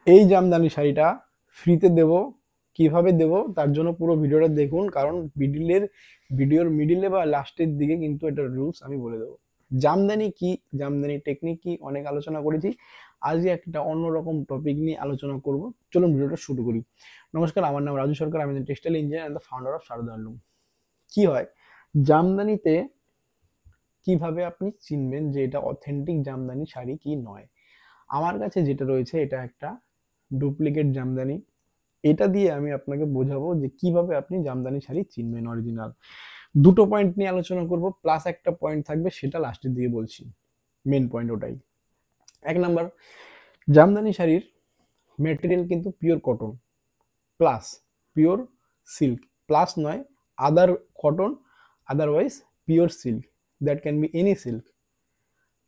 এই জামদানি শাড়িটা ফ্রিতে দেব, কিভাবে দেব তার জন্য পুরো ভিডিওটা দেখুন, কারণ ভিডিওর মিডিলে বা লাস্টের দিকে কিন্তু এটা রুলস আমি বলে দেবো। জামদানি কি, জামদানি টেকনিক কি, অনেক আলোচনা করেছি। আজকে একটা অন্যরকম টপিক নিয়ে আলোচনা করব। চলুন ভিডিওটা শুরু করি। নমস্কার, আমার নাম রাজু সরকার, আমি textile engineer and the founder of Sharada handloom. কি হয় জামদানিতে, কিভাবে আপনি চিনবেন যে এটা অথেন্টিক জামদানি শাড়ি কি নয়? আমার কাছে যেটা রয়েছে এটা একটা ডুপ্লিকেট জামদানি। এটা দিয়ে আমি আপনাকে বোঝাবো যে কিভাবে আপনি জামদানি শাড়ি চিনবেন অরিজিনাল। দুটো পয়েন্ট নিয়ে আলোচনা করব, প্লাস একটা পয়েন্ট থাকবে, সেটা লাস্টের দিকে বলছি। মেন পয়েন্ট ওটাই। এক নাম্বার, জামদানি শাড়ির মেটেরিয়াল কিন্তু pure cotton plus pure silk, plus নয়, other cotton, otherwise pure silk, that can be any silk.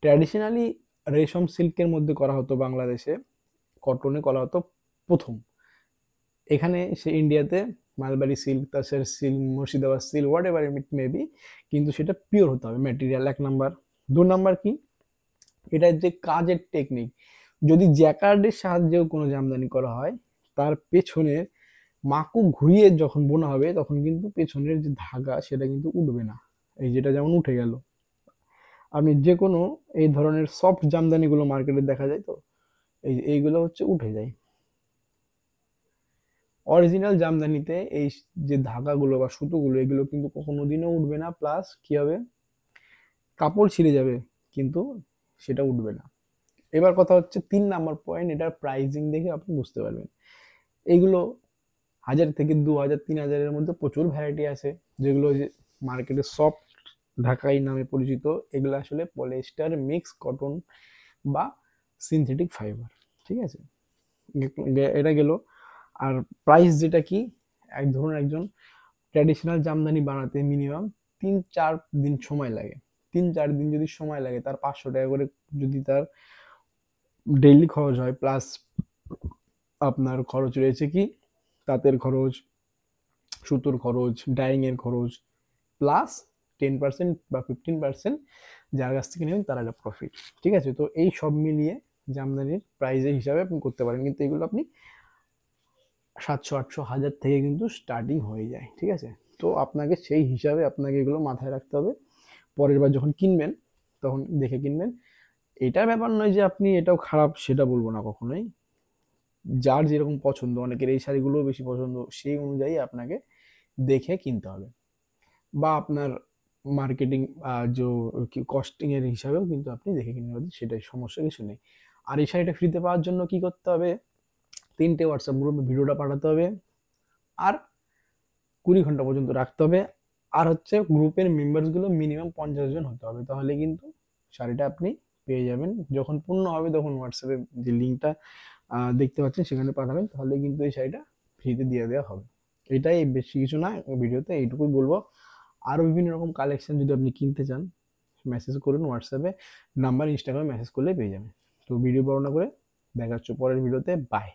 Traditionally রেশম সিল্কের মধ্যে করা হতো বাংলাদেশে, কটনে করা হতো প্রথম। এখানে সে ইন্ডিয়াতে mulberry silk, tussar silk, Murshidabad silk, whatever it may be, কিন্তু সেটা পিওর হতে হবে ম্যাটেরিয়াল। এক নাম্বার। দু নাম্বার কি, এটার যে কাজের টেকনিক, যদি জ্যাকার্ডের সাহায্যেও কোনো জামদানি করা হয়, তার পেছনে মাকু ঘুরিয়ে যখন বোনা হবে তখন কিন্তু পেছনের যে ধাগা সেটা কিন্তু উঠবে না। এই যেটা যেমন উঠে গেল, আপনি যে কোনো এই ধরনের সফট জামদানিগুলো মার্কেটে দেখা যায়, তো এইগুলো হচ্ছে উঠে যায়। অরিজিনাল জামদানিতে এই যে ধাগাগুলো বা সুতোগুলো, এগুলো কিন্তু কখনো দিনও উঠবে না, প্লাস কি হবে, কাপড় ছিঁড়ে যাবে কিন্তু সেটা উঠবে না। এবার কথা হচ্ছে 3 নাম্বার পয়েন্ট, এটার প্রাইজিং দেখে আপনি বুঝতে পারবেন। এইগুলো 1000 থেকে 2000 3000-এর মধ্যে প্রচুর ভ্যারাইটি আছে, যেগুলো যে মার্কেটে সফট ঢাকাই নামে পরিচিত। এগুলো আসলে পলিয়েস্টার মিক্স কটন বা সিনথেটিক ফাইবার। ঠিক আছে, এটা গেল। আর প্রাইস যেটা কি, ধরুন একজন ট্র্যাডিশনাল জামদানি বানাতে মিনিমাম 3-4 দিন সময় লাগে। 3-4 দিন যদি সময় লাগে, তার 500 টাকা করে যদি তার ডেইলি খরচ হয়, প্লাস আপনার খরচ রয়েছে কি, তাঁতের খরচ, সুতোর খরচ, ডাইং এর খরচ, প্লাস 10% বা 15% যার কাছ থেকে নেবেন তার একটা প্রফিট। ঠিক আছে, তো এই সব মিলিয়ে জামদানির প্রাইজের হিসাবে আপনি করতে পারেন, কিন্তু এগুলো আপনি 700, 800, 1000 থেকে কিন্তু স্টার্টিং হয়ে যায়। ঠিক আছে, তো আপনাকে সেই হিসাবে আপনাকে এগুলো মাথায় রাখতে হবে। পরের বার যখন কিনবেন তখন দেখে কিনবেন। এটার ব্যাপার নয় যে আপনি এটাও খারাপ, সেটা বলবো না কখনোই। যার যেরকম পছন্দ, অনেকের এই শাড়িগুলোও বেশি পছন্দ, সেই অনুযায়ী আপনাকে দেখে কিনতে হবে। বা আপনার মার্কেটিং যে কস্টিং এর হিসাবেও কিন্তু আপনি দেখে কিনতে পারেন, সেটাই, সমস্যা কিছু নেই। আর এই শাড়িটা ফ্রিতে পাওয়ার জন্য কি করতে হবে, 3টে হোয়াটসঅ্যাপ গ্রুপে ভিডিওটা পাঠাতে হবে, আর 20 ঘন্টা পর্যন্ত রাখতে হবে। আর হচ্ছে গ্রুপের মেম্বার্সগুলো মিনিমাম 50 জন হতে হবে, তাহলে কিন্তু শাড়িটা আপনি পেয়ে যাবেন। যখন পূর্ণ হবে তখন হোয়াটসঅ্যাপে যে লিঙ্কটা দেখতে পাচ্ছেন সেখানে পাঠাবেন, তাহলে কিন্তু এই শাড়িটা ফ্রিতে দিয়ে দেওয়া হবে। এটাই, বেশি কিছু না, ভিডিওতে এইটুকুই বলবো। আরও বিভিন্ন রকম কালেকশন যদি আপনি কিনতে চান, মেসেজ করুন হোয়াটসঅ্যাপে, নাম্বার ইনস্টাগ্রামে মেসেজ করলে পেয়ে যাবেন। তো ভিডিও বর্ণনা করে দেখা হচ্ছে পরের ভিডিওতে। বাই।